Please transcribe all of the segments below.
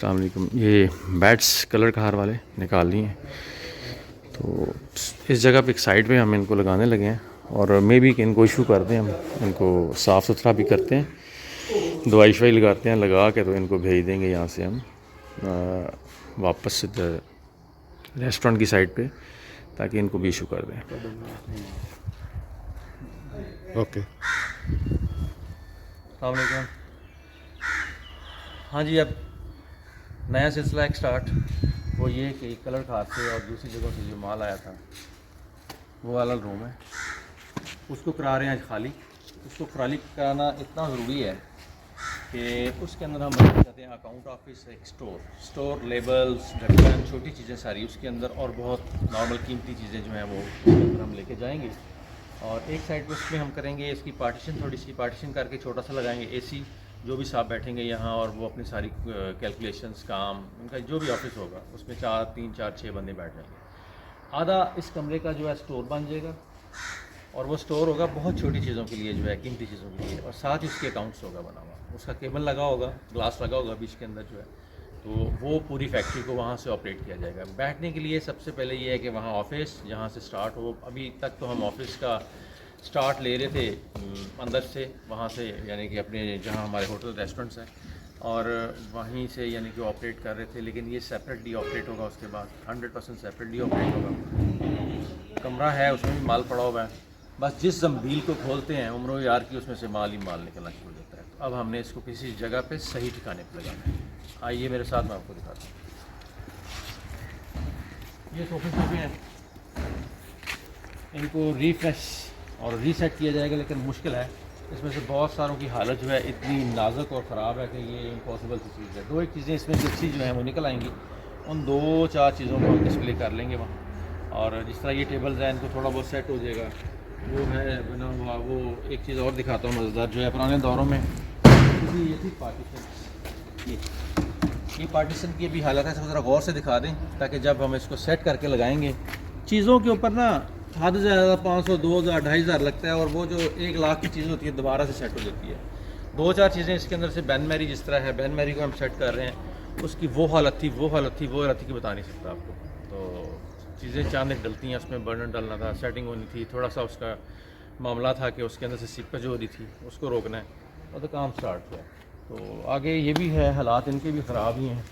अस्सलाम वालेकुम। ये बैट्स कलर कार वाले निकाल लिए हैं, तो इस जगह पे एक साइड पे हम इनको लगाने लगे हैं और मे भी कि इनको इशू करते हैं, हम इनको साफ़ सुथरा भी करते हैं, दवाई शवाई लगाते हैं, लगा के तो इनको भेज देंगे यहाँ से हम वापस रेस्टोरेंट की साइड पे, ताकि इनको भी इशू कर दें। ओके। अस्सलाम। हाँ जी, अब नया सिलसिला एक स्टार्ट, वो ये कि कलर खाद से और दूसरी जगहों से जो माल आया था वो वाला रूम है, उसको करा रहे हैं आज खाली। उसको खाली कराना इतना ज़रूरी है कि उसके अंदर हम रखना चाहते हैं अकाउंट ऑफिस, एक स्टोर लेबल्स, ढक्कन, छोटी चीज़ें सारी उसके अंदर, और बहुत नॉर्मल कीमती चीज़ें जो हैं वो उसके अंदर हम लेके जाएंगे। और एक साइड पर उसमें हम करेंगे इसकी पार्टीशन, थोड़ी सी पार्टीशन करके छोटा सा लगाएंगे एसी, जो भी साहब बैठेंगे यहाँ और वो अपनी सारी कैलकुलेशंस, काम, उनका जो भी ऑफिस होगा उसमें 3 4 6 बंदे बैठ जाएंगे। आधा इस कमरे का जो है स्टोर बन जाएगा, और वो स्टोर होगा बहुत छोटी चीज़ों के लिए, जो है कीमती चीज़ों के लिए, और साथ ही उसके अकाउंट्स होगा बना हुआ, उसका केबल लगा होगा, ग्लास लगा होगा बीच के अंदर जो है, तो वो पूरी फैक्ट्री को वहाँ से ऑपरेट किया जाएगा। बैठने के लिए सबसे पहले ये है कि वहाँ ऑफिस जहाँ से स्टार्ट हो, अभी तक तो हम ऑफिस का स्टार्ट ले रहे थे अंदर से, वहाँ से यानी कि अपने जहाँ हमारे होटल रेस्टोरेंट्स हैं, और वहीं से यानी कि ऑपरेट कर रहे थे, लेकिन ये सेपरेटली ऑपरेट होगा उसके बाद, 100% सेपरेटली ऑपरेट होगा। कमरा है, उसमें भी माल पड़ा हुआ है, बस जिस जंबील को खोलते हैं उम्र यार की, उसमें से माल ही माल निकलना शुरू हो जाता है। तो अब हमने इसको किसी जगह पे सही ठिकाने पर लगाना है। आइए मेरे साथ, मैं आपको दिखाता हूँ। ये सोफे हैं, इनको रिफ्रेश और रीसेट किया जाएगा, लेकिन मुश्किल है। इसमें से बहुत सारों की हालत जो है इतनी नाजुक और ख़राब है कि ये इम्पॉसिबल सी चीज़ है। 2 एक चीज़ें इसमें से अच्छी जो हैं वो निकल आएंगी, उन 2-4 चीज़ों को हम डिस्प्ले कर लेंगे वहाँ। और जिस तरह ये टेबल्स हैं, इनको थोड़ा बहुत सेट हो जाएगा, वो है बना हुआ। वो एक चीज़ और दिखाता हूँ मज़ेदार, जो है पुराने दौरों में ये थी पार्टीशन, ये पार्टीशन की भी हालत है। इसको ज़रा गौर से दिखा दें, ताकि जब हम इसको सेट करके लगाएंगे, चीज़ों के ऊपर ना हद से ज़्यादा 500, 2000, 2500 लगता है, और वो जो 1 लाख की चीज़ होती है दोबारा से सेट हो जाती है। 2-4 चीज़ें इसके अंदर से, बैन मैरी जिस तरह है, बैन मैरी को हम सेट कर रहे हैं, उसकी वो हालत थी कि बता नहीं सकता आपको। तो चीज़ें चांद डलती हैं, उसमें बर्नर डालना था, सेटिंग होनी थी, थोड़ा सा उसका मामला था कि उसके अंदर से सीपज हो रही थी, उसको रोकना है, और तो काम स्टार्ट हुआ। तो आगे ये भी है, हालात इनके भी ख़राब ही हैं।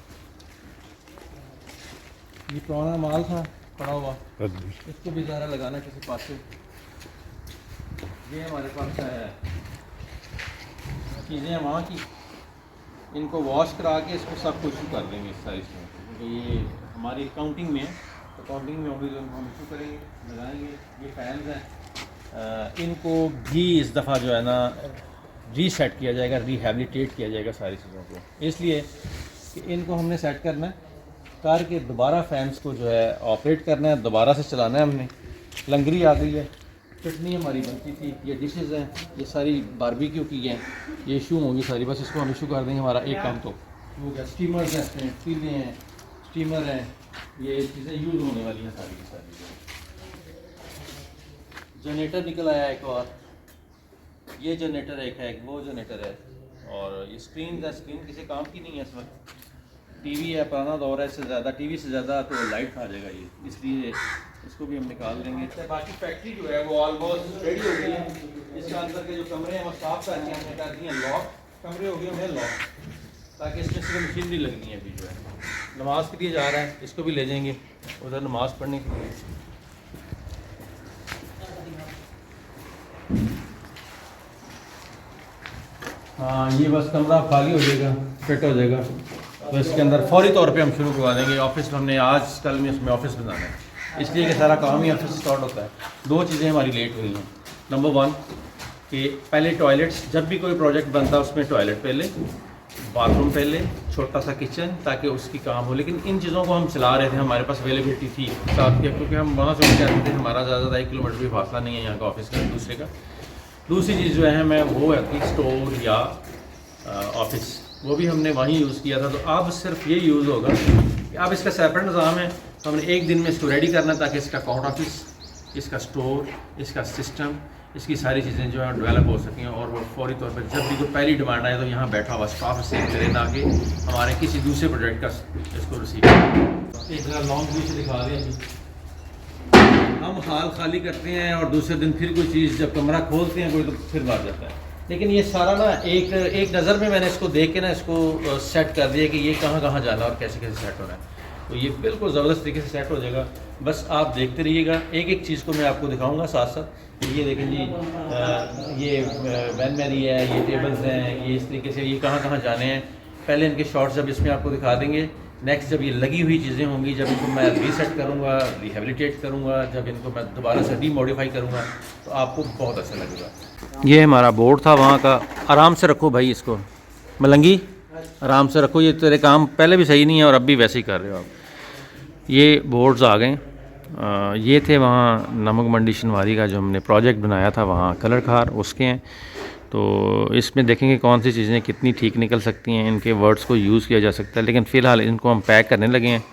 ये पुराना माल था पड़ा हुआ, इसको भी ज़रा लगाना किसी पास से। ये हमारे पास है चीज़ें हैं वहाँ की, इनको वॉश करा के इसको सब कुछ कर देंगे इस साइज़ में, क्योंकि ये हमारी अकाउंटिंग में है, तो अकाउंटिंग में होगी तो हम इशू करेंगे, लगाएंगे। ये फैंस हैं, इनको भी इस दफ़ा जो है ना रीसेट किया जाएगा, रिहेबिलिटेट किया जाएगा सारी चीज़ों को, इसलिए कि इनको हमने सेट करना है करके दोबारा फैंस को जो है ऑपरेट करना है, दोबारा से चलाना है हमने। लंगरी आ गई है, चटनी हमारी बनती थी, ये डिशेज़ हैं, ये सारी बारबेक्यू की हैं, ये इशू होंगी सारी, बस इसको हम इशू कर देंगे। हमारा एक काम तो हो गया। स्टीमर्स हैं, पतीले हैं, स्टीमर हैं, ये चीज़ें यूज़ होने वाली हैं सारी की सारी। जनरेटर निकल आया एक और, ये जनरेटर एक है, वो जनरेटर है, और ये स्क्रीन है, स्क्रीन किसी काम की नहीं है इस वक्त। टीवी है, पुराना दौर है, इससे ज़्यादा टीवी से ज़्यादा तो लाइट खा जाएगा ये, इसलिए इसको भी हम निकाल देंगे। बाकी फैक्ट्री जो है वो ऑलमोस्ट रेडी हो गई है। इसके अंदर के जो कमरे हैं वो साफ करके हमने कर दिए लॉक, कमरे हो गए हैं लॉक, ताकि इसमें सिर्फ मशीनरी लगनी है। अभी जो है नमाज के लिए जा रहा है, इसको भी ले जाएंगे उधर नमाज़ पढ़ने के लिए। हाँ, ये बस कमरा खाली हो जाएगा, फिट हो जाएगा, तो इसके अंदर फौरी तौर पे हम शुरू करवा देंगे। ऑफिस हमने आज कल में इसमें ऑफिस बनाना है, इसलिए कि सारा काम ही ऑफिस स्टार्ट होता है। 2 चीज़ें हमारी लेट हुई हैं। नंबर 1 कि पहले टॉयलेट्स, जब भी कोई प्रोजेक्ट बनता है उसमें टॉयलेट पहले, बाथरूम पहले, छोटा सा किचन, ताकि उसकी काम हो। लेकिन इन चीज़ों को हम चला रहे थे, हमारे पास अवेलेबिलिटी थी साथ के, क्योंकि हम वहाँ से कहते थे हमारा ज़्यादा 1 किलोमीटर भी फासला नहीं है यहाँ का ऑफिस का दूसरे का। दूसरी चीज़ जो है मैं वो है कि स्टोर या ऑफिस, वो भी हमने वहीं यूज़ किया था। तो अब सिर्फ ये यूज़ होगा कि अब इसका सेपरेट निज़ाम है, तो हमने एक दिन में इसको रेडी करना है, ताकि इसका अकाउंट ऑफिस, इसका स्टोर, इसका सिस्टम, इसकी सारी चीज़ें जो है डेवलप हो सकें और वो फौरी तौर पर जब भी कोई पहली डिमांड आए तो यहाँ बैठा हुआ स्टाफ रिसीव करे, ना कि हमारे किसी दूसरे प्रोजेक्ट का इसको रिसीव करें। एक जगह लॉन्ग व्यू से दिखा दें जी, हम हाल खाली करते हैं और दूसरे दिन फिर कोई चीज़ जब कमरा खोलते हैं कोई तो फिर बात जाता है। लेकिन ये सारा ना एक नज़र में मैंने इसको देख के ना इसको सेट कर दिया कि ये कहाँ कहाँ जाना और कैसे कैसे सेट होना है, तो ये बिल्कुल ज़बरदस्त तरीके से सेट हो जाएगा। बस आप देखते रहिएगा, एक एक चीज़ को मैं आपको दिखाऊंगा साथ साथ। ये देखें जी, ये वैन मैरी है, ये टेबल्स हैं, ये इस तरीके से ये कहाँ कहाँ जाने हैं। पहले इनके शॉर्ट्स जब इसमें आपको दिखा देंगे, नेक्स्ट जब ये लगी हुई चीज़ें होंगी, जब इनको मैं रीसेट करूँगा, रिहेबिलिटेट करूँगा, जब इनको मैं दोबारा से रीमॉडिफाई करूँगा तो आपको बहुत अच्छा लगेगा। ये हमारा बोर्ड था वहाँ का। आराम से रखो भाई इसको, मलंगी आराम से रखो, ये तेरे काम पहले भी सही नहीं है और अब भी वैसे ही कर रहे हो आप। ये बोर्ड्स आ गए, ये थे वहाँ नमक मंडी शनवारी का जो हमने प्रोजेक्ट बनाया था वहाँ कलर खार, उसके हैं। तो इसमें देखेंगे कौन सी चीज़ें कितनी ठीक निकल सकती हैं, इनके वर्ड्स को यूज़ किया जा सकता है। लेकिन फ़िलहाल इनको हम पैक करने लगे हैं।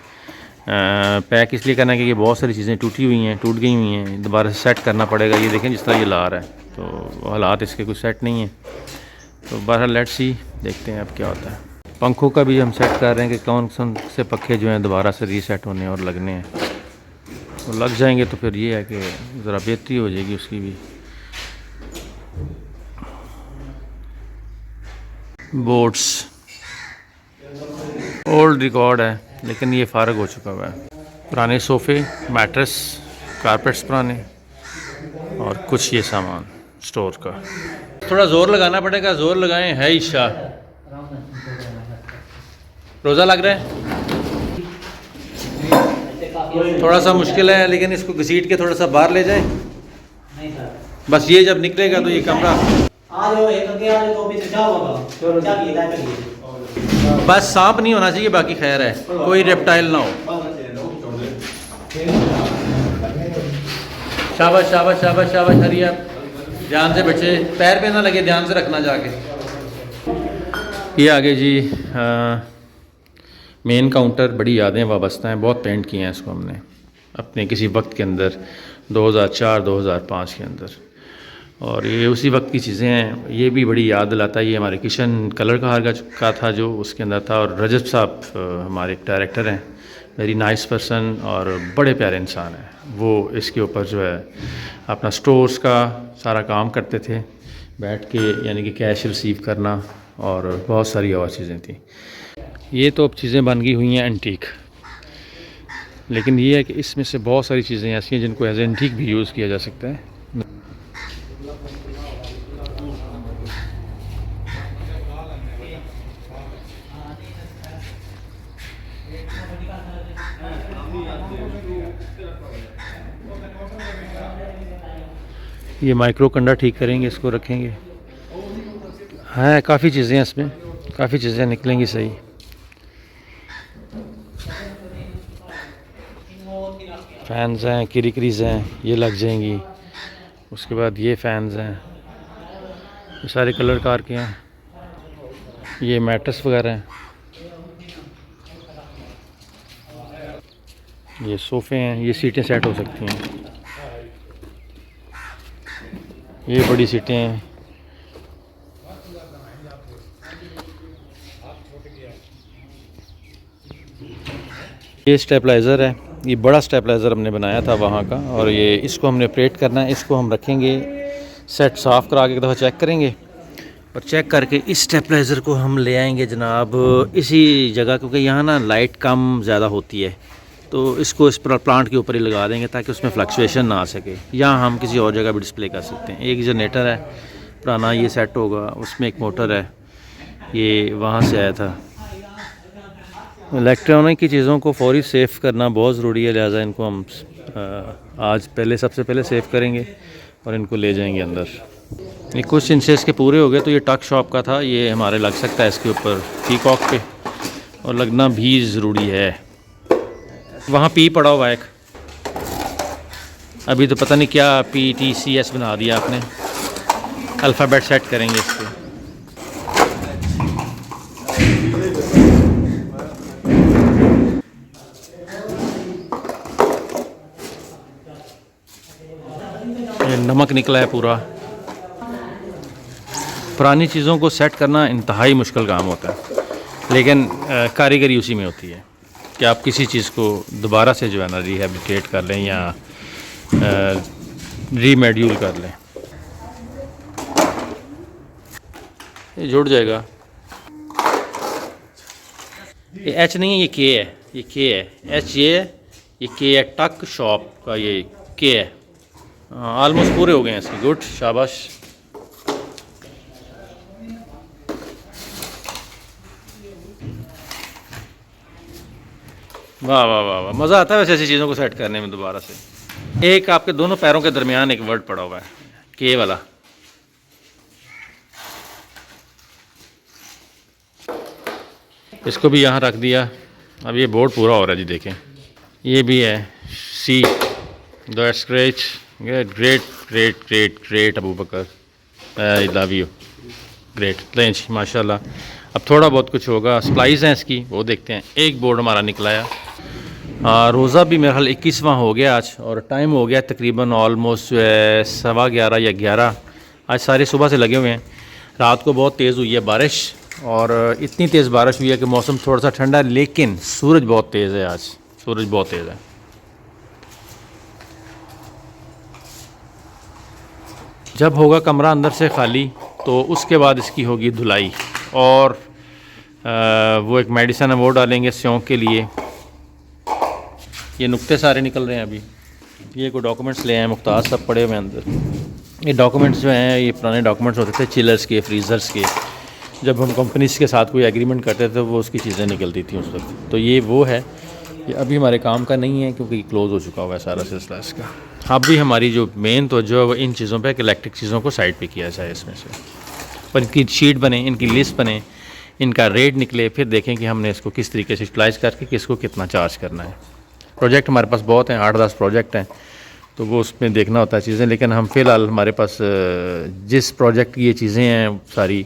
पैक इसलिए करना है कि बहुत सारी चीज़ें टूटी हुई हैं, टूट गई हुई हैं, दोबारा से सेट करना पड़ेगा। ये देखें जिस तरह ये ला रहा है, तो हालात इसके कुछ सेट नहीं हैं। तो बहरहाल लेट्स सी, देखते हैं अब क्या होता है। पंखों का भी हम सेट कर रहे हैं कि कौन कौन से पखे जो हैं दोबारा से रीसेट होने और लगने हैं। तो लग जाएंगे तो फिर ये है कि ज़रा बेहतरी हो जाएगी उसकी भी। बोर्ड्स ओल्ड रिकॉर्ड है लेकिन ये फ़ारग हो चुका हुआ है। पुराने सोफ़े, मैट्रेस, कारपेट्स पुराने और कुछ ये सामान स्टोर का। थोड़ा ज़ोर लगाना पड़ेगा, ज़ोर लगाएं। है ईशा, रोज़ा लग रहा है, थोड़ा सा मुश्किल है, लेकिन इसको घसीट के थोड़ा सा बाहर ले जाएं। बस ये जब निकलेगा तो ये कमरा बस सांप नहीं होना चाहिए, बाकी खैर है, कोई रेप्टाइल ना हो। शाबाश शाबाश शाबाश शाबाश, हरिया ध्यान से बच्चे, पैर पे ना लगे, ध्यान से रखना जाके। ये आगे जी मेन काउंटर, बड़ी यादें वाबस्ता हैं, बहुत पेंट किए हैं इसको हमने अपने किसी वक्त के अंदर, 2004-2005 के अंदर, और ये उसी वक्त की चीज़ें हैं। ये भी बड़ी याद दिलाता है। ये हमारे किशन कलर का था जो उसके अंदर था। और रजब साहब हमारे एक डायरेक्टर हैं, वेरी नाइस पर्सन और बड़े प्यारे इंसान हैं। वो इसके ऊपर जो है अपना स्टोर्स का सारा काम करते थे बैठ के, यानी कि कैश रिसीव करना और बहुत सारी और चीज़ें थी। ये तो अब चीज़ें बन गई हुई हैं एंटीक, लेकिन ये है कि इसमें से बहुत सारी चीज़ें ऐसी हैं जिनको एज एंटीक भी यूज़ किया जा सकता है। ये माइक्रो कंडा ठीक करेंगे, इसको रखेंगे। है काफ़ी चीज़ें हैं इसमें, काफ़ी चीज़ें निकलेंगी सही। फैंस हैं, किरिकरीज हैं, ये लग जाएंगी। उसके बाद ये फैंस हैं, ये सारे कलर कार के हैं। ये मैट्रेस वगैरह हैं, ये सोफ़े हैं, ये सीटें सेट हो सकती हैं। ये बड़ी सीटें हैं। ये स्टेबलाइज़र है, ये बड़ा स्टेबलाइज़र हमने बनाया था वहाँ का, और ये इसको हमने ऑपरेट करना है। इसको हम रखेंगे, सेट साफ़ करा के एक दफ़ा चेक करेंगे, और चेक करके इस स्टेबलाइज़र को हम ले आएंगे जनाब इसी जगह, क्योंकि यहाँ ना लाइट कम ज़्यादा होती है, तो इसको इस प्लांट के ऊपर ही लगा देंगे ताकि उसमें फ्लक्चुएशन ना आ सके। या हम किसी और जगह भी डिस्प्ले कर सकते हैं। एक जनरेटर है पुराना, ये सेट होगा, उसमें एक मोटर है, ये वहाँ से आया था। इलेक्ट्रॉनिक की चीज़ों को फौरी सेफ़ करना बहुत ज़रूरी है, लिहाजा इनको हम आज सबसे पहले सेफ़ करेंगे और इनको ले जाएंगे अंदर। ये कुछ इंचेस के पूरे हो गए, तो ये टक शॉप का था, ये हमारे लग सकता है इसके ऊपर पीकॉक पे, और लगना भी ज़रूरी है। वहाँ पी पड़ा हुआ एक, अभी तो पता नहीं क्या PTCS बना दिया आपने। अल्फ़ाबेट सेट करेंगे इसको। ये नमक निकला है पूरा। पुरानी चीज़ों को सेट करना इंतहाई मुश्किल काम होता है, लेकिन कारीगरी उसी में होती है कि आप किसी चीज़ को दोबारा से जो है ना रिहेबिलिटेट कर लें या रीमेड्यूल कर लें। ये जुड़ जाएगा। ये एच नहीं है, ये के है, ये के है। एच ये है, ये के है। टक शॉप का ये के है। ऑलमोस्ट पूरे हो गए हैं इसके। गुड, शाबाश। वाह वाह वाह वाह, मज़ा आता है वैसे ऐसी चीज़ों को सेट करने में दोबारा से। एक आपके दोनों पैरों के दरमियान एक वर्ड पड़ा हुआ है, के वाला। इसको भी यहाँ रख दिया। अब ये बोर्ड पूरा हो रहा है जी, देखें ये भी है। See the scratch. Great great great great Abu Bakar, I love you. Great लेंच माशाल्लाह। अब थोड़ा बहुत कुछ होगा, स्प्लाइस हैं इसकी, वो देखते हैं। एक बोर्ड हमारा निकलाया। रोज़ा भी मेरा हाल 21वां हो गया आज, और टाइम हो गया तकरीबन ऑलमोस्ट 11:15 या 11। आज सारे सुबह से लगे हुए हैं। रात को बहुत तेज़ हुई है बारिश, और इतनी तेज़ बारिश हुई है कि मौसम थोड़ा सा ठंडा है, लेकिन सूरज बहुत तेज़ है आज। सूरज बहुत तेज़ है। जब होगा कमरा अंदर से खाली तो उसके बाद इसकी होगी धुलाई, और वो एक मेडिसिन है वो डालेंगे स्यों के लिए। ये नुक्ते सारे निकल रहे हैं अभी। ये कोई डॉक्यूमेंट्स ले आए मुख्तार सब पड़े हुए हैं अंदर। ये डॉक्यूमेंट्स जो हैं ये पुराने डॉक्यूमेंट्स होते थे, चिलर्स के, फ्रीज़र्स के। जब हम कंपनीज के साथ कोई एग्रीमेंट करते थे वो उसकी चीज़ें निकलती थी उस वक्त। तो ये वो है, ये अभी हमारे काम का नहीं है क्योंकि क्लोज़ हो चुका हुआ है सारा सिलसिला इसका। अब भी हमारी जो मेन तो जो है वो इन चीज़ों पे, इलेक्ट्रिक चीज़ों को साइड पे किया जाए इसमें से, पर इनकी शीट बने, इनकी लिस्ट बने, इनका रेट निकले, फिर देखें कि हमने इसको किस तरीके से यूटिलाइज़ करके किसको कितना चार्ज करना है। प्रोजेक्ट हमारे पास बहुत हैं, 8-10 प्रोजेक्ट हैं, तो वो उसमें देखना होता है चीज़ें। लेकिन हम फ़िलहाल हमारे पास जिस प्रोजेक्ट की ये चीज़ें हैं सारी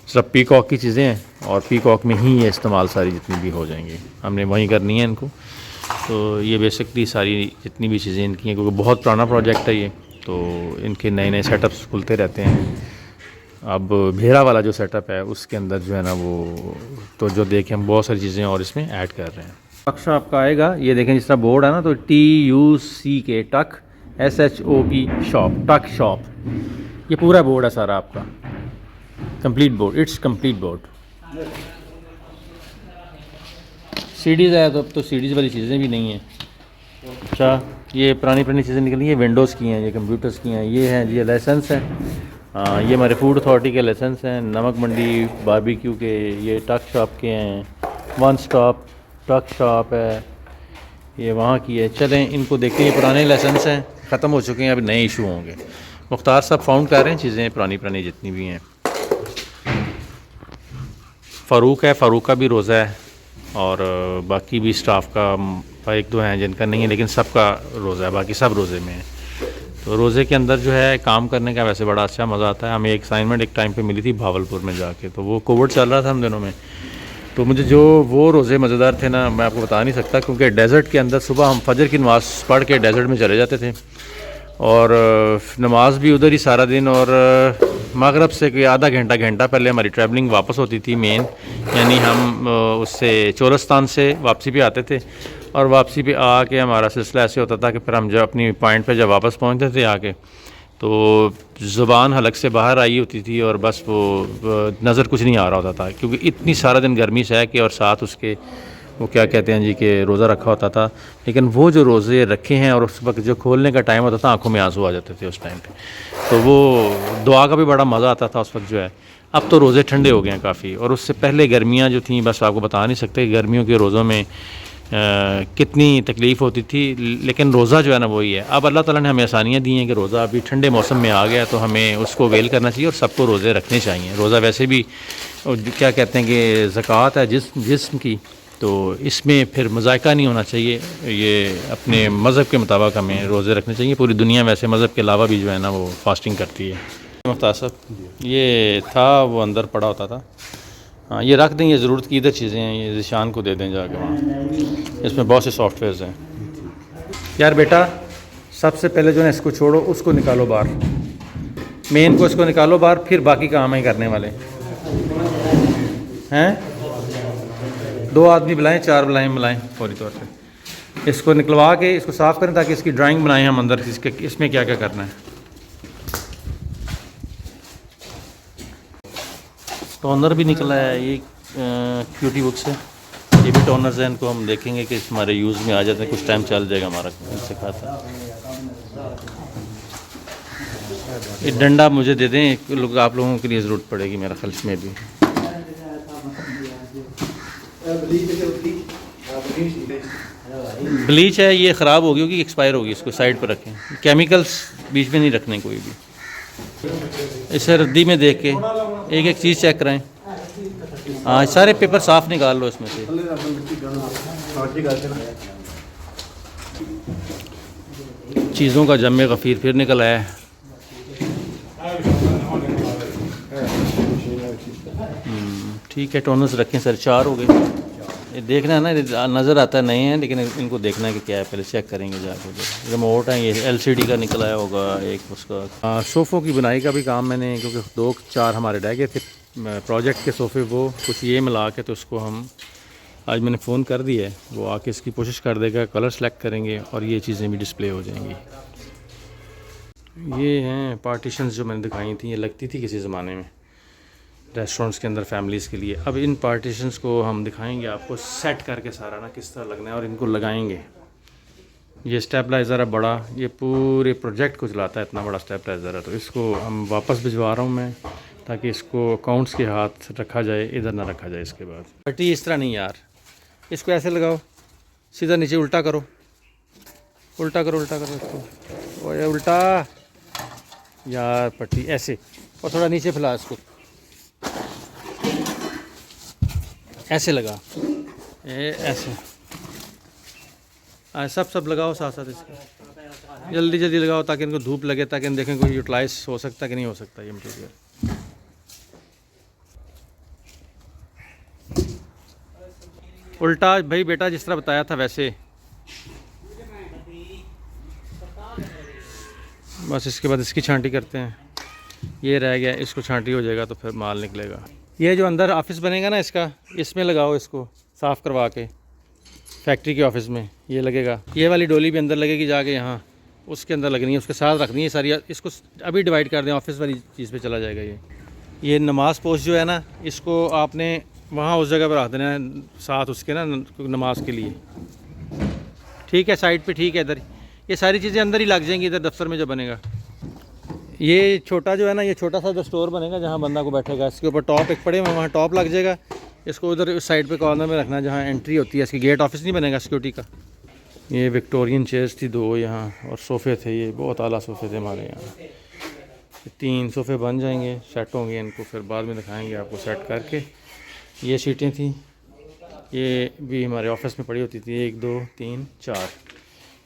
सिर्फ पीकॉक की चीज़ें हैं, और पीकॉक में ही ये इस्तेमाल सारी जितनी भी हो जाएंगी हमने वहीं करनी है इनको। तो ये बेसिकली सारी जितनी भी चीज़ें इनकी हैं, क्योंकि बहुत पुराना प्रोजेक्ट है ये, तो इनके नए नए सेटअप्स खुलते रहते हैं। अब भेड़ा वाला जो सेटअप है उसके अंदर जो है ना वो, तो जो देखें हम बहुत सारी चीज़ें और इसमें ऐड कर रहे हैं। टक शॉप का आएगा, ये देखें जिस तरह बोर्ड है ना, तो TUCK टक SHOP शॉप, टक शॉप। ये पूरा बोर्ड है सारा आपका, complete board, it's complete board. CDs है तो अब तो सीडीज़ वाली चीज़ें भी नहीं हैं। अच्छा, ये पुरानी चीज़ें निकली हैं, विंडोज़ की हैं, ये कंप्यूटर्स की हैं। ये हैं ये लाइसेंस हैं, ये हमारे फूड अथॉरिटी के लाइसेंस हैं, नमक मंडी बारबेक्यू के। ये टक शॉप के हैं, वन स्टॉप टक शॉप है, ये वहाँ की है। चलें इनको देखते हैं। ये पुराने लाइसेंस हैं, ख़त्म हो चुके हैं, अब नए इशू होंगे। मुख्तार साहब फाउंड कर रहे हैं चीज़ें पुरानी जितनी भी हैं। फ़ारूक है, फ़ारूक का भी रोज़ा है, और बाकी भी स्टाफ का 1-2 हैं जिनका नहीं है, लेकिन सबका रोज़ा है, बाकी सब रोज़े में है। तो रोज़े के अंदर जो है काम करने का वैसे बड़ा अच्छा मज़ा आता है। हमें एक असाइनमेंट एक टाइम पे मिली थी भावलपुर में जाके, तो वो कोविड चल रहा था हम दिनों में, तो मुझे जो वो रोज़े मज़ेदार थे ना, मैं आपको बता नहीं सकता। क्योंकि डेज़र्ट के अंदर सुबह हम फजर की नमाज़ पढ़ के डेज़र्ट में चले जाते थे, और नमाज भी उधर ही सारा दिन, और मगरब से कोई आधा घंटा पहले हमारी ट्रैवलिंग वापस होती थी मेन, यानी हम उससे चोरस्तान से वापसी पे आते थे, और वापसी पे आके हमारा सिलसिला ऐसे होता था कि फिर हम जब अपनी पॉइंट पे जब वापस पहुंचते थे आके, तो ज़ुबान हलक से बाहर आई होती थी, और बस वो नज़र कुछ नहीं आ रहा होता था, क्योंकि इतनी सारा दिन गर्मी सह के, और साथ उसके वो क्या कहते हैं जी कि रोज़ा रखा होता था। लेकिन वो जो रोज़े रखे हैं और उस वक्त जो खोलने का टाइम होता था, आंखों में आंसू आ जाते थे उस टाइम पे, तो वो दुआ का भी बड़ा मज़ा आता था उस वक्त जो है। अब तो रोज़े ठंडे हो गए हैं काफ़ी, और उससे पहले गर्मियाँ जो थी, बस आपको बता नहीं सकते गर्मियों के रोज़ों में कितनी तकलीफ़ होती थी। लेकिन रोज़ा जो है ना वही है। अब अल्लाह ताला ने हमें आसानियाँ दी हैं कि रोज़ा अभी ठंडे मौसम में आ गया, तो हमें उसको वेल करना चाहिए, और सबको रोज़े रखने चाहिए। रोज़ा वैसे भी क्या कहते हैं कि ज़कात है जिस्म की, तो इसमें फिर मज़ायका नहीं होना चाहिए। ये अपने मज़हब के मुताबिक हमें रोज़े रखने चाहिए। पूरी दुनिया वैसे मज़हब के अलावा भी जो है ना वो फास्टिंग करती है। मुख्तार साहब ये था, वो अंदर पड़ा होता था। हाँ, ये रख दें, ये ज़रूरत की इधर चीज़ें हैं, ये ज़िशान को दे दें जाके वहाँ। इसमें बहुत से सॉफ्टवेयर्स हैं। यार बेटा, सबसे पहले जो है इसको छोड़ो, उसको निकालो बाहर। मेन को इसको निकालो बाहर, फिर बाकी काम ही करने वाले हैं। 2 आदमी बुलाएं, 4 बुलाएं फौरी तौर पे। इसको निकलवा के इसको साफ़ करें ताकि इसकी ड्राइंग बनाएं हम अंदर इसके, इसमें क्या क्या करना है। टोनर भी निकला है ये क्यूटी बुक से। ये भी टोनर्स हैं, इनको हम देखेंगे कि हमारे यूज़ में आ जाते हैं, कुछ टाइम चल जाएगा हमारा इनसे खाता। ये डंडा मुझे दे दें, आप लोगों के लिए ज़रूरत पड़ेगी मेरा ख्याल में भी। ब्लीच है, ये ख़राब होगी होगी, एक्सपायर होगी, इसको साइड पर रखें। केमिकल्स बीच में नहीं रखने कोई भी। इसे रद्दी में देख के एक एक चीज़ चेक कराएं। हाँ, सारे पेपर साफ़ निकाल लो इसमें से। चीज़ों का जमे गफ़ीर फिर निकल आया है। ठीक है, टोनर्स रखें सर, 4 हो गए। ये देखना है ना, नज़र आता है नए हैं लेकिन इनको देखना है कि क्या है, पहले चेक करेंगे जाके। रिमोट है, ये LCD का निकल आया होगा एक उसका। सोफ़ों की बुनाई का भी काम मैंने, क्योंकि 2-4 हमारे रह गए थे प्रोजेक्ट के सोफ़े, वो कुछ ये मिला के, तो उसको हम आज मैंने फ़ोन कर दिया है, वो आके इसकी कोशिश कर देगा, कलर सेलेक्ट करेंगे और ये चीज़ें भी डिस्प्ले हो जाएंगी। ये हैं पार्टीशंस जो मैंने दिखाई थी, ये लगती थी किसी ज़माने में रेस्टोरेंट्स के अंदर फैमिलीज़ के लिए। अब इन पार्टीशंस को हम दिखाएंगे आपको सेट करके सारा ना किस तरह लगना है और इनको लगाएंगे। ये स्टेबलाइज़र है बड़ा, ये पूरे प्रोजेक्ट को चलाता है, इतना बड़ा स्टेबलाइज़र है। तो इसको हम वापस भिजवा रहा हूँ मैं, ताकि इसको अकाउंट्स के हाथ रखा जाए, इधर ना रखा जाए। इसके बाद पट्टी इस तरह नहीं यार, इसको ऐसे लगाओ, सीधा नीचे उल्टा करो, उल्टा करो, उल्टा करो इसको, और उल्टा यार, पट्टी ऐसे, और थोड़ा नीचे फैला इसको, ऐसे लगा, ऐसे सब लगाओ साथ साथ इसको, जल्दी जल्दी लगाओ ताकि इनको धूप लगे, ताकि हम देखें कोई यूटिलाइज हो सकता है कि नहीं हो सकता ये मटेरियल। उल्टा भाई बेटा, जिस तरह बताया था वैसे। बस इसके बाद इसकी छांटी करते हैं। ये रह गया, इसको छांटी हो जाएगा तो फिर माल निकलेगा। ये जो अंदर ऑफिस बनेगा ना इसका, इसमें लगाओ, इसको साफ़ करवा के फैक्ट्री के ऑफिस में ये लगेगा। ये वाली डोली भी अंदर लगेगी जाके, यहाँ उसके अंदर लगनी है, उसके साथ रखनी है सारी। इसको अभी डिवाइड कर दें, ऑफिस वाली चीज़ पे चला जाएगा। ये नमाज पोस्ट जो है ना, इसको आपने वहाँ उस जगह पर रख देना है साथ उसके ना, नमाज के लिए। ठीक है, साइड पे ठीक है। इधर ये सारी चीज़ें अंदर ही लग जाएंगी, इधर दफ्तर में जो बनेगा। ये छोटा जो है ना, ये छोटा सा जो स्टोर बनेगा जहाँ बंदा को बैठेगा, इसके ऊपर टॉप एक पड़े हुए, वहाँ टॉप लग जाएगा। इसको उधर उस साइड पे कॉर्नर में रखना जहाँ एंट्री होती है इसकी। गेट ऑफिस नहीं बनेगा सिक्योरिटी का। ये विक्टोरियन चेयर्स थी 2 यहाँ, और सोफ़े थे, ये बहुत आला सोफ़े थे हमारे यहाँ। 3 सोफ़े बन जाएंगे, सेट होंगे, इनको फिर बाद में दिखाएंगे आपको सेट करके। ये सीटें थी, ये भी हमारे ऑफिस में पड़ी होती थी, 1 2 3 4,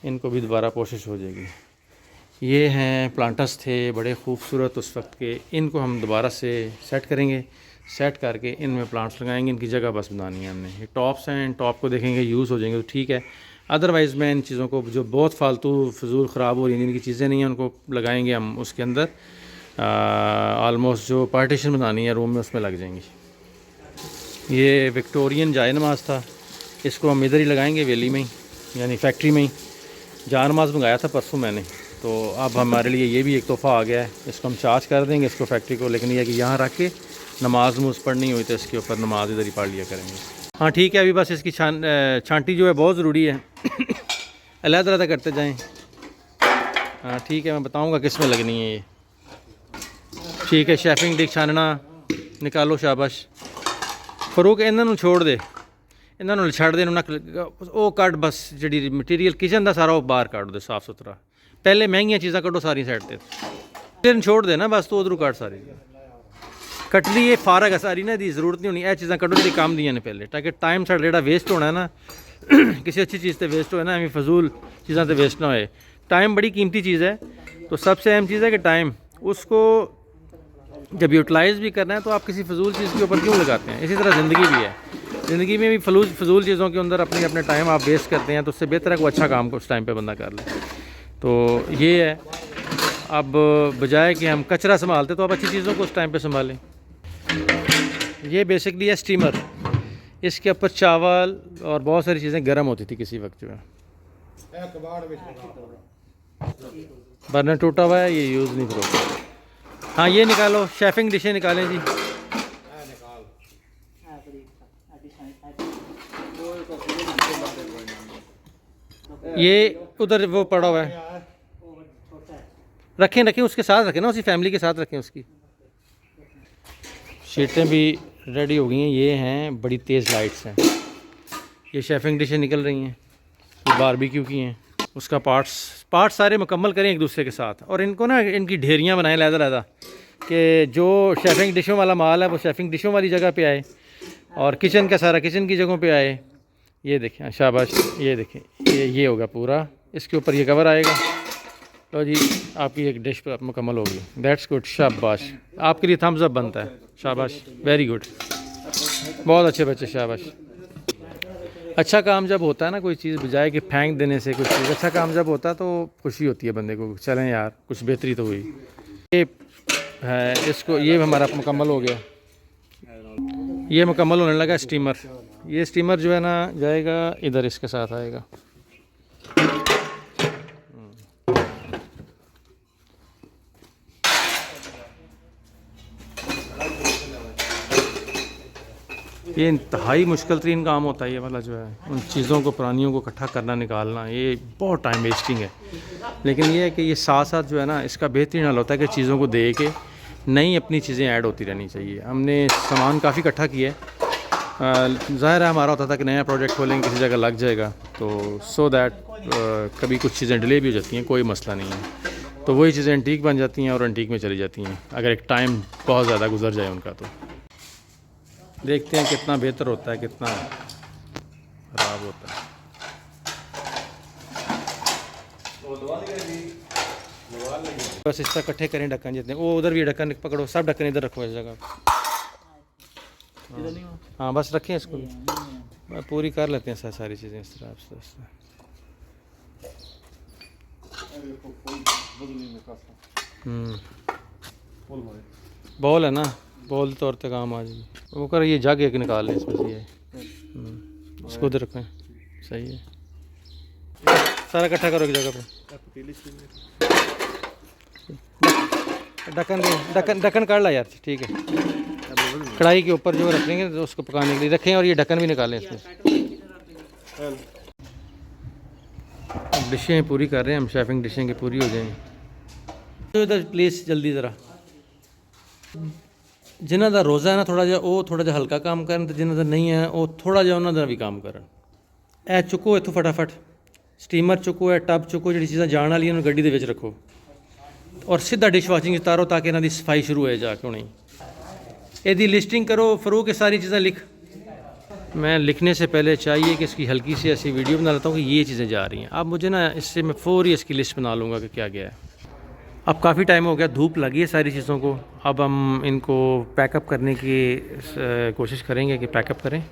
इनको भी दोबारा कोशिश हो जाएगी। ये हैं प्लांटर्स थे बड़े खूबसूरत उस वक्त के, इनको हम दोबारा से सेट करेंगे। सेट करके इनमें प्लांट्स लगाएंगे, इनकी जगह बस बनानी है हमने। ये टॉप्स हैं, इन टॉप को देखेंगे, यूज़ हो जाएंगे तो ठीक है। अदरवाइज़ मैं इन चीज़ों को जो बहुत फालतू फजूल ख़राब हो रही हैं, जिनकी चीज़ें नहीं हैं, उनको लगाएंगे हम उसके अंदर। आलमोस्ट जो पार्टीशन बनानी है रूम में, उसमें लग जाएंगी। ये विक्टोरियन जाए नमाज था, इसको हम इधर ही लगाएंगे, वेली में ही, यानी फैक्ट्री में ही। जाए नमाज मंगाया था परसों मैंने, तो अब हमारे लिए ये भी एक तोहफ़ा आ गया है। इसको हम चार्ज कर देंगे इसको फैक्ट्री को, लेकिन यह कि यहाँ रख के नमाज नमूज़ पढ़नी हुई तो इसके ऊपर नमाज इधर ही पढ़ लिया करेंगे। हाँ ठीक है, अभी बस इसकी छांटी जो है बहुत ज़रूरी है, अलग-अलग करते जाएँ। हाँ ठीक है, मैं बताऊँगा किस में लगनी है ये। ठीक है, शेफिंग डिक छानना निकालो, शाबाश। फरूक इन्होंने छोड़ दे, इन्होंने छड़ दे, वो कट बस जी मटीरियल किचन का सारा वो बाहर कट दे साफ़ सुथरा। पहले महंगियाँ चीज़ां कटो सारी साइड पर, छोड़ देना बस, तो उधरों कट सारी कटली। ये फारग है सारी ना, दी जरूरत नहीं होनी। यह चीज़ां कटो जी काम दियाँ ने पहले, ताकि टाइम साढ़ा जेड़ा वेस्ट होना है ना किसी अच्छी चीज़ से वेस्ट होए ना, हमें फजूल चीज़ां से वेस्ट ना होए। टाइम बड़ी कीमती चीज़ है, तो सबसे अहम चीज़ है कि टाइम, उसको जब यूटिलाइज़ भी करना है तो आप किसी फजूल चीज़ के ऊपर क्यों लगाते हैं। इसी तरह ज़िंदगी भी है, ज़िंदगी में भी फजूल चीज़ों के अंदर अपने टाइम आप वेस्ट करते हैं, तो उससे बेहतर है कोई अच्छा काम को उस टाइम पे बंदा कर ले। तो ये है, अब बजाय कि हम कचरा संभालते तो आप अच्छी चीज़ों को उस टाइम पे संभालें। ये बेसिकली है स्टीमर, इसके ऊपर चावल और बहुत सारी चीज़ें गर्म होती थी किसी वक्त जो है। बर्नर टूटा हुआ है, ये यूज़ नहीं करोगे। हाँ ये निकालो, शेफिंग डिशें निकालें जी। ये उधर वो पड़ा हुआ है, रखें रखें उसके साथ रखें ना, उसी फैमिली के साथ रखें उसकी। शीटें भी रेडी हो गई हैं, ये हैं बड़ी तेज़ लाइट्स हैं। ये शेफिंग डिशें निकल रही हैं, ये बारबेक्यू की हैं। उसका पार्ट्स सारे मुकम्मल करें एक दूसरे के साथ, और इनको ना इनकी ढेरियाँ बनाएं लहदा कि जो शेफिंग डिशों वाला माल है वो शेफिंग डिशों वाली जगह पे आए, और किचन का सारा किचन की जगहों पे आए। ये देखें, शाबाश, ये देखें, ये होगा पूरा, इसके ऊपर ये कवर आएगा। तो जी आपकी एक डिश पर मुकम्मल होगी। दैट्स गुड, शाबाश, आपके लिए थम्स अप बनता है, शाबाश, वेरी गुड, बहुत अच्छे बच्चे, शाबाश। अच्छा काम जब होता है ना कोई चीज़, बजाय कि फेंक देने से कुछ चीज़, अच्छा काम जब होता है तो खुशी होती है बंदे को, चलें यार कुछ बेहतरी तो हुई। ये है, इसको ये हमारा मुकम्मल हो गया, ये मुकम्मल होने लगा स्टीमर। ये स्टीमर जो है ना जाएगा इधर, इसके साथ आएगा। ये इंतहाई मुश्किल तरीन काम होता है ये वाला जो है, उन चीज़ों को, पुरानियों को इकट्ठा करना, निकालना, ये बहुत टाइम वेस्टिंग है। लेकिन ये है कि ये साथ साथ जो है ना इसका बेहतरीन हल होता है कि चीज़ों को दे के नई अपनी चीज़ें ऐड होती रहनी चाहिए। हमने सामान काफ़ी इकट्ठा किया है, ज़ाहिर है हमारा होता था कि नया प्रोजेक्ट खोलेंगे किसी जगह लग जाएगा, तो सो दैट कभी कुछ चीज़ें डिले भी हो जाती हैं, कोई मसला नहीं है, तो वही चीज़ें एंटीक बन जाती हैं और एंटीक में चली जाती हैं अगर एक टाइम बहुत ज़्यादा गुजर जाए उनका। तो देखते हैं कितना बेहतर होता है, कितना ख़राब होता है। बस इस तरह इकट्ठे करें ढक्कन जितने, वो उधर भी ढक्कन पकड़ो, सब ढक्कन इधर रखो इस जगह। हाँ बस रखें इसको, पूरी कर लेते हैं सारी चीज़ें इस तरह से। बॉल है ना, बॉल तौर पे काम आ जाएगी। वो कर, ये जग एक निकाल लें इसमें से, ये इसको उधर रखें, सही है। सारा इकट्ठा करो एक जगह पे। ढक्कन काट ला यार, ठीक है। कढ़ाई के ऊपर जो रखेंगे तो उसको पकाने के लिए रखें, और ये ढक्कन भी निकालें इसमें। डिशें पूरी कर रहे हैं हम, शेफिंग डिशें की पूरी हो जाएंगी। तो इधर प्लीज़ जल्दी ज़रा, जिन्हों का रोज़ा है ना थोड़ा जिहा वो थोड़ा जिहा हल्का काम करन, तो जिन्हों का नहीं है वो थोड़ा जिहा उन्होंने भी काम करन। ए चुको इत्थों फटाफट, स्टीमर चुको, टब चुको, जी चीज़ां जाने वाली उन्होंने गड्डी दे विच रखो, और सीधा डिश वाशिंग उतारो ताकि इन्हों की सफाई शुरू हो जाके होनी। यदि लिस्टिंग करो फरूक के सारी चीज़ें लिख। मैं लिखने से पहले चाहिए कि इसकी हल्की सी ऐसी वीडियो बना लेता हूँ कि ये चीज़ें जा रही हैं। अब मुझे ना इससे मैं फौरी इसकी लिस्ट बना लूँगा कि क्या गया है। अब काफ़ी टाइम हो गया, धूप लगी है सारी चीज़ों को। अब हम इनको पैकअप करने की कोशिश करेंगे कि पैकअप करें।